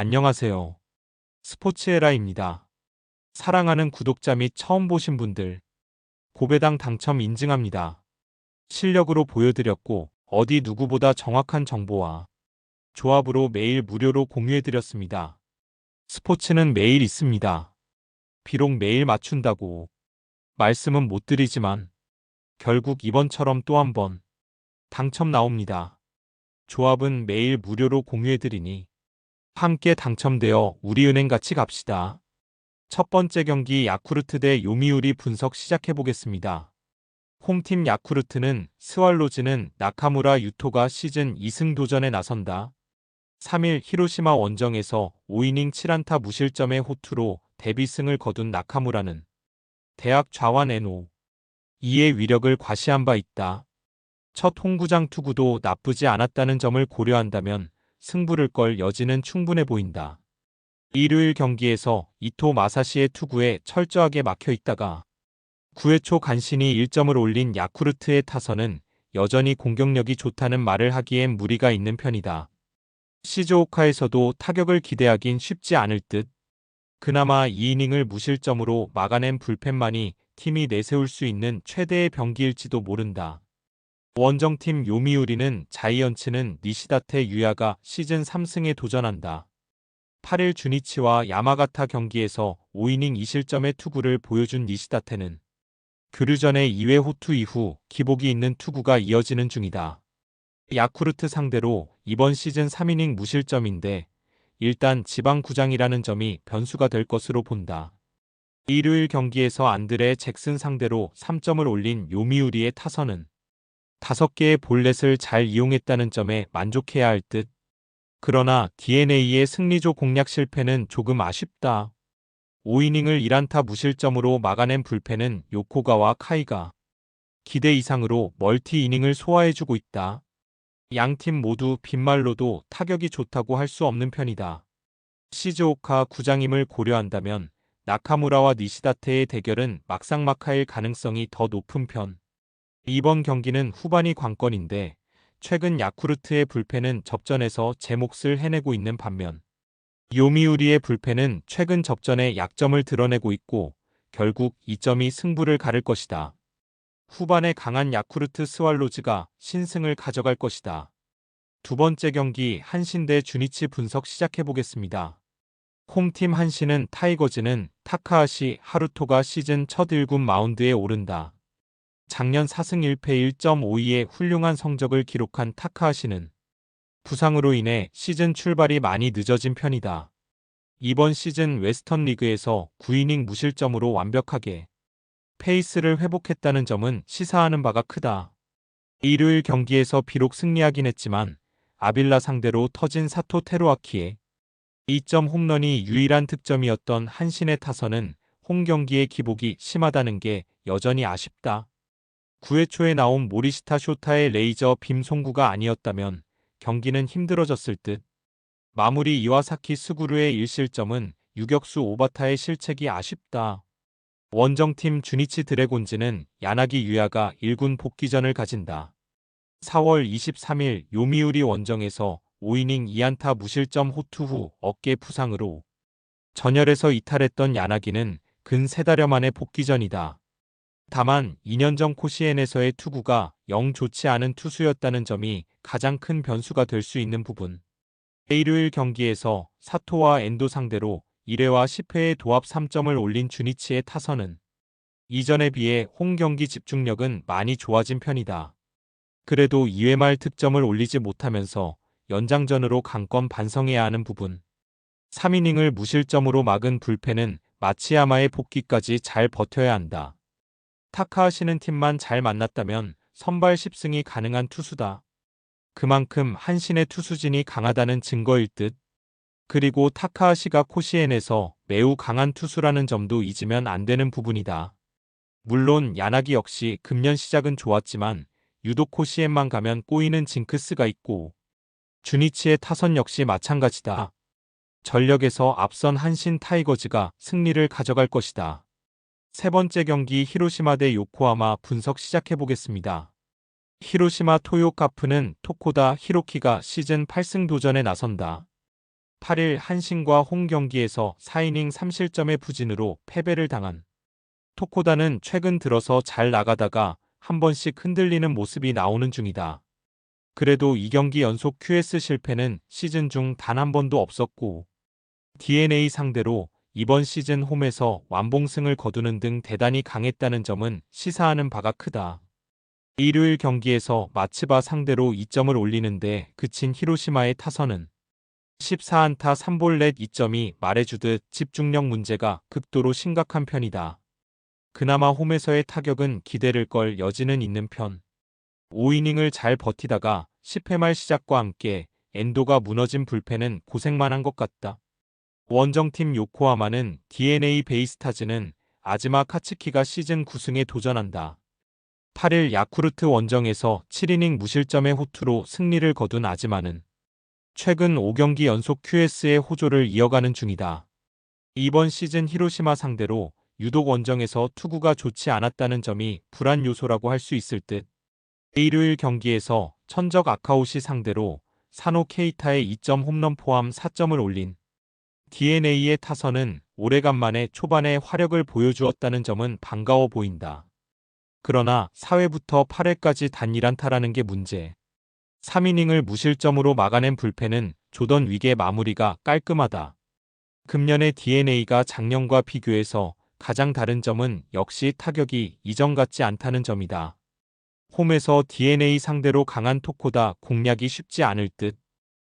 안녕하세요. 스포츠에라입니다. 사랑하는 구독자 및 처음 보신 분들, 고배당 당첨 인증합니다. 실력으로 보여드렸고, 어디 누구보다 정확한 정보와 조합으로 매일 무료로 공유해드렸습니다. 스포츠는 매일 있습니다. 비록 매일 맞춘다고 말씀은 못 드리지만, 결국 이번처럼 또 한 번 당첨 나옵니다. 조합은 매일 무료로 공유해드리니, 함께 당첨되어 우리은행 같이 갑시다. 첫 번째 경기 야쿠르트 대 요미우리 분석 시작해보겠습니다. 홈팀 야쿠르트는 스왈로즈는 나카무라 유토가 시즌 2승 도전에 나선다. 3일 히로시마 원정에서 5이닝 7안타 무실점의 호투로 데뷔승을 거둔 나카무라는 대학 좌완 NO 2의 위력을 과시한 바 있다. 첫 홈구장 투구도 나쁘지 않았다는 점을 고려한다면 승부를 걸 여지는 충분해 보인다. 일요일 경기에서 이토 마사시의 투구에 철저하게 막혀 있다가 9회 초 간신히 1점을 올린 야쿠르트의 타선은 여전히 공격력이 좋다는 말을 하기엔 무리가 있는 편이다. 시즈오카에서도 타격을 기대하긴 쉽지 않을 듯. 그나마 2이닝을 무실점으로 막아낸 불펜만이 팀이 내세울 수 있는 최대의 병기일지도 모른다. 원정팀 요미우리는 자이언츠는 니시다테 유야가 시즌 3승에 도전한다. 8일 주니치와 야마가타 경기에서 5이닝 2실점의 투구를 보여준 니시다테는 교류전의 2회 호투 이후 기복이 있는 투구가 이어지는 중이다. 야쿠르트 상대로 이번 시즌 3이닝 무실점인데 일단 지방구장이라는 점이 변수가 될 것으로 본다. 일요일 경기에서 안드레 잭슨 상대로 3점을 올린 요미우리의 타선은 5개의 볼넷을 잘 이용했다는 점에 만족해야 할 듯. 그러나 DNA의 승리조 공략 실패는 조금 아쉽다. 5이닝을 1안타 무실점으로 막아낸 불펜은 요코가와 카이가 기대 이상으로 멀티 이닝을 소화해주고 있다. 양팀 모두 빈말로도 타격이 좋다고 할 수 없는 편이다. 시즈오카 구장임을 고려한다면 나카무라와 니시다테의 대결은 막상막하일 가능성이 더 높은 편. 이번 경기는 후반이 관건인데 최근 야쿠르트의 불펜은 접전에서 제 몫을 해내고 있는 반면 요미우리의 불펜은 최근 접전에 약점을 드러내고 있고 결국 이 점이 승부를 가를 것이다. 후반에 강한 야쿠르트 스왈로즈가 신승을 가져갈 것이다. 두 번째 경기 한신 대 주니치 분석 시작해보겠습니다. 홈팀 한신은 타이거즈는 타카하시 하루토가 시즌 첫 1군 마운드에 오른다. 작년 4승 1패 1.52의 훌륭한 성적을 기록한 타카하시는 부상으로 인해 시즌 출발이 많이 늦어진 편이다. 이번 시즌 웨스턴 리그에서 9이닝 무실점으로 완벽하게 페이스를 회복했다는 점은 시사하는 바가 크다. 일요일 경기에서 비록 승리하긴 했지만 아빌라 상대로 터진 사토 테루아키의 2점 홈런이 유일한 득점이었던 한신의 타선은 홈 경기의 기복이 심하다는 게 여전히 아쉽다. 9회 초에 나온 모리시타 쇼타의 레이저 빔 송구가 아니었다면 경기는 힘들어졌을 듯. 마무리 이와사키 스구루의 1실점은 유격수 오바타의 실책이 아쉽다. 원정팀 주니치 드래곤즈는 야나기 유야가 1군 복귀전을 가진다. 4월 23일 요미우리 원정에서 5이닝 2안타 무실점 호투 후 어깨 부상으로 전열에서 이탈했던 야나기는 근 3달여 만의 복귀전이다. 다만 2년 전 코시엔에서의 투구가 영 좋지 않은 투수였다는 점이 가장 큰 변수가 될 수 있는 부분. 일요일 경기에서 사토와 엔도 상대로 1회와 10회의 도합 3점을 올린 주니치의 타선은 이전에 비해 홈 경기 집중력은 많이 좋아진 편이다. 그래도 2회 말 득점을 올리지 못하면서 연장전으로 강권 반성해야 하는 부분. 3이닝을 무실점으로 막은 불펜은 마치야마의 복귀까지 잘 버텨야 한다. 타카하시는 팀만 잘 만났다면 선발 10승이 가능한 투수다. 그만큼 한신의 투수진이 강하다는 증거일 듯. 그리고 타카하시가 코시엔에서 매우 강한 투수라는 점도 잊으면 안 되는 부분이다. 물론 야나기 역시 금년 시작은 좋았지만 유독 코시엔만 가면 꼬이는 징크스가 있고 주니치의 타선 역시 마찬가지다. 전력에서 앞선 한신 타이거즈가 승리를 가져갈 것이다. 세 번째 경기 히로시마 대 요코하마 분석 시작해보겠습니다. 히로시마 토요카프는 토코다 히로키가 시즌 8승 도전에 나선다. 8일 한신과 홈 경기에서 4이닝 3실점의 부진으로 패배를 당한 토코다는 최근 들어서 잘 나가다가 한 번씩 흔들리는 모습이 나오는 중이다. 그래도 2경기 연속 QS 실패는 시즌 중 단 한 번도 없었고 DNA 상대로 이번 시즌 홈에서 완봉승을 거두는 등 대단히 강했다는 점은 시사하는 바가 크다. 일요일 경기에서 마츠바 상대로 2점을 올리는데 그친 히로시마의 타선은 14안타 3볼넷 2점이 말해주듯 집중력 문제가 극도로 심각한 편이다. 그나마 홈에서의 타격은 기대를 걸 여지는 있는 편. 5이닝을 잘 버티다가 10회 말 시작과 함께 엔도가 무너진 불펜은 고생만 한 것 같다. 원정팀 요코하마는 DNA 베이스타즈는 아즈마 카츠키가 시즌 9승에 도전한다. 8일 야쿠르트 원정에서 7이닝 무실점의 호투로 승리를 거둔 아즈마는 최근 5경기 연속 QS의 호조를 이어가는 중이다. 이번 시즌 히로시마 상대로 유독 원정에서 투구가 좋지 않았다는 점이 불안 요소라고 할 수 있을 듯. 일요일 경기에서 천적 아카오시 상대로 사노 케이타의 2점 홈런 포함 4점을 올린 DNA의 타선은 오래간만에 초반에 화력을 보여주었다는 점은 반가워 보인다. 그러나 4회부터 8회까지 단 1안타라는 게 문제. 3이닝을 무실점으로 막아낸 불펜은 조던 윅의 마무리가 깔끔하다. 금년의 DNA가 작년과 비교해서 가장 다른 점은 역시 타격이 이전 같지 않다는 점이다. 홈에서 DNA 상대로 강한 토코다 공략이 쉽지 않을 듯.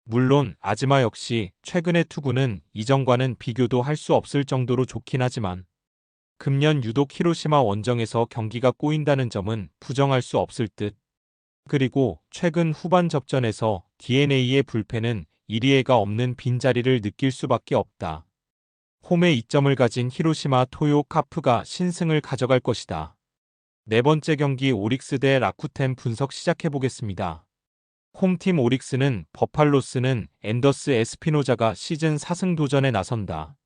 물론 아즈마 역시 최근의 투구는 이전과는 비교도 할 수 없을 정도로 좋긴 하지만 금년 유독 히로시마 원정에서 경기가 꼬인다는 점은 부정할 수 없을 듯. 그리고 최근 후반 접전에서 DNA의 불펜은 1위에가 없는 빈자리를 느낄 수밖에 없다. 홈에 2점을 가진 히로시마 토요 카프가 신승을 가져갈 것이다. 네 번째 경기 오릭스 대 라쿠텐 분석 시작해보겠습니다. 홈팀 오릭스는 버팔로스는 앤더스 에스피노자가 시즌 4승 도전에 나선다.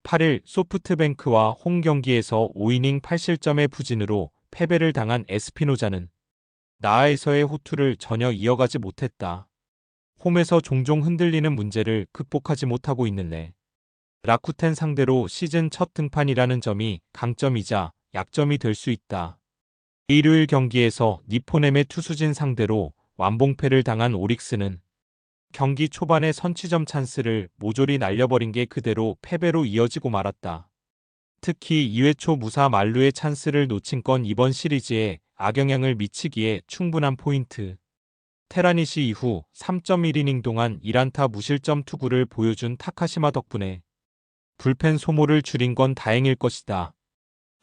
8일 소프트뱅크와 홈 경기에서 5이닝 8실점의 부진으로 패배를 당한 에스피노자는 나아에서의 호투를 전혀 이어가지 못했다. 홈에서 종종 흔들리는 문제를 극복하지 못하고 있는데 라쿠텐 상대로 시즌 첫 등판이라는 점이 강점이자 약점이 될 수 있다. 일요일 경기에서 니포넴의 투수진 상대로 완봉패를 당한 오릭스는 경기 초반에 선취점 찬스를 모조리 날려버린 게 그대로 패배로 이어지고 말았다. 특히 2회 초 무사 만루의 찬스를 놓친 건 이번 시리즈에 악영향을 미치기에 충분한 포인트. 테라니시 이후 3.1이닝 동안 1안타 무실점 투구를 보여준 타카시마 덕분에 불펜 소모를 줄인 건 다행일 것이다.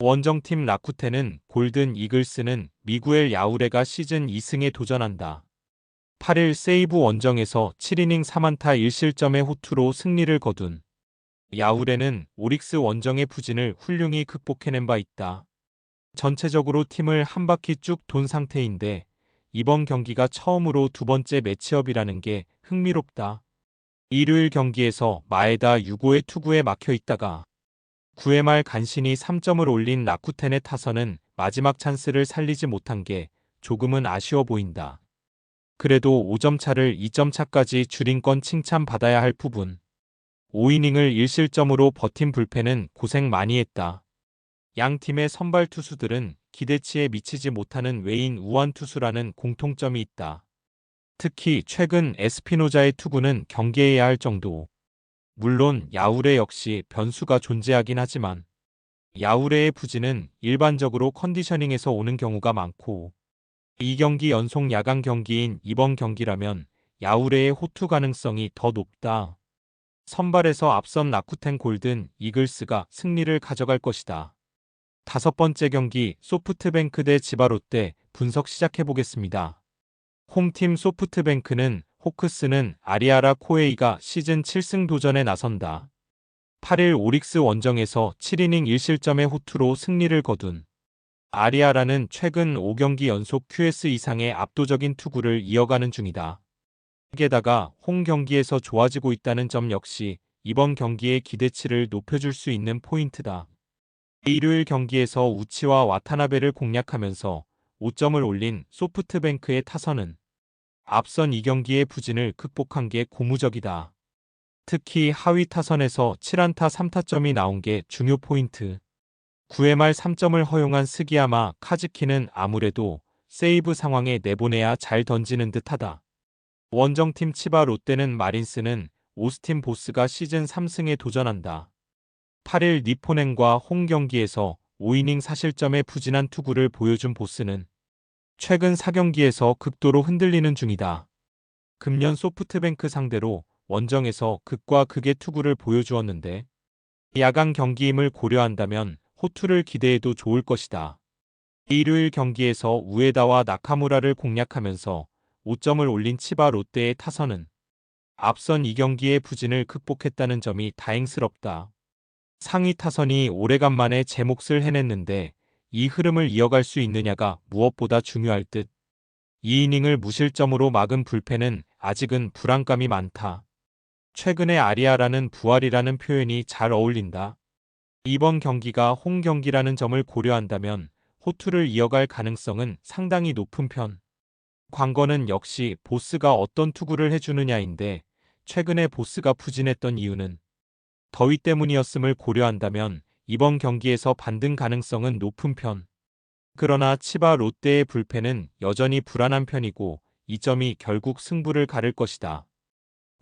원정팀 라쿠텐은 골든 이글스는 미구엘 야우레가 시즌 2승에 도전한다. 8일 세이브 원정에서 7이닝 3안타 1실점의 호투로 승리를 거둔 야우레는 오릭스 원정의 부진을 훌륭히 극복해낸 바 있다. 전체적으로 팀을 한 바퀴 쭉 돈 상태인데 이번 경기가 처음으로 두 번째 매치업이라는 게 흥미롭다. 일요일 경기에서 마에다 6호의 투구에 막혀 있다가 9회 말 간신히 3점을 올린 라쿠텐의 타선은 마지막 찬스를 살리지 못한 게 조금은 아쉬워 보인다. 그래도 5점 차를 2점 차까지 줄인 건 칭찬받아야 할 부분. 5이닝을 1실점으로 버틴 불펜은 고생 많이 했다. 양 팀의 선발 투수들은 기대치에 미치지 못하는 외인 우완 투수라는 공통점이 있다. 특히 최근 에스피노자의 투구는 경계해야 할 정도. 물론 야우레 역시 변수가 존재하긴 하지만 야우레의 부진은 일반적으로 컨디셔닝에서 오는 경우가 많고 2경기 연속 야간 경기인 이번 경기라면 야우레의 호투 가능성이 더 높다. 선발에서 앞선 라쿠텐 골든 이글스가 승리를 가져갈 것이다. 다섯 번째 경기 소프트뱅크 대 지바롯데 분석 시작해보겠습니다. 홈팀 소프트뱅크는 호크스는 아리아라 코에이가 시즌 7승 도전에 나선다. 8일 오릭스 원정에서 7이닝 1실점의 호투로 승리를 거둔 아리아라는 최근 5경기 연속 QS 이상의 압도적인 투구를 이어가는 중이다. 게다가 홈 경기에서 좋아지고 있다는 점 역시 이번 경기의 기대치를 높여줄 수 있는 포인트다. 일요일 경기에서 우치와 와타나베를 공략하면서 5점을 올린 소프트뱅크의 타선은 앞선 2경기의 부진을 극복한 게 고무적이다. 특히 하위 타선에서 7안타 3타점이 나온 게 중요 포인트. 9회 말 3점을 허용한 스기야마 카즈키는 아무래도 세이브 상황에 내보내야 잘 던지는 듯하다. 원정팀 치바 롯데는 마린스는 오스틴 보스가 시즌 3승에 도전한다. 8일 니포넨과 홈 경기에서 5이닝 사실점의 부진한 투구를 보여준 보스는 최근 4경기에서 극도로 흔들리는 중이다. 금년 소프트뱅크 상대로 원정에서 극과 극의 투구를 보여주었는데 야간 경기임을 고려한다면 호투를 기대해도 좋을 것이다. 일요일 경기에서 우에다와 나카무라를 공략하면서 5점을 올린 치바 롯데의 타선은 앞선 2경기의 부진을 극복했다는 점이 다행스럽다. 상위 타선이 오래간만에 제 몫을 해냈는데 이 흐름을 이어갈 수 있느냐가 무엇보다 중요할 듯. 2이닝을 무실점으로 막은 불펜은 아직은 불안감이 많다. 최근에 아리아라는 부활이라는 표현이 잘 어울린다. 이번 경기가 홈 경기라는 점을 고려한다면 호투를 이어갈 가능성은 상당히 높은 편. 관건은 역시 보스가 어떤 투구를 해주느냐인데 최근에 보스가 부진했던 이유는 더위 때문이었음을 고려한다면 이번 경기에서 반등 가능성은 높은 편. 그러나 치바 롯데의 불펜은 여전히 불안한 편이고 이 점이 결국 승부를 가를 것이다.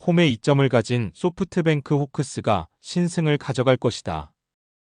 홈에 2점을 가진 소프트뱅크 호크스가 신승을 가져갈 것이다.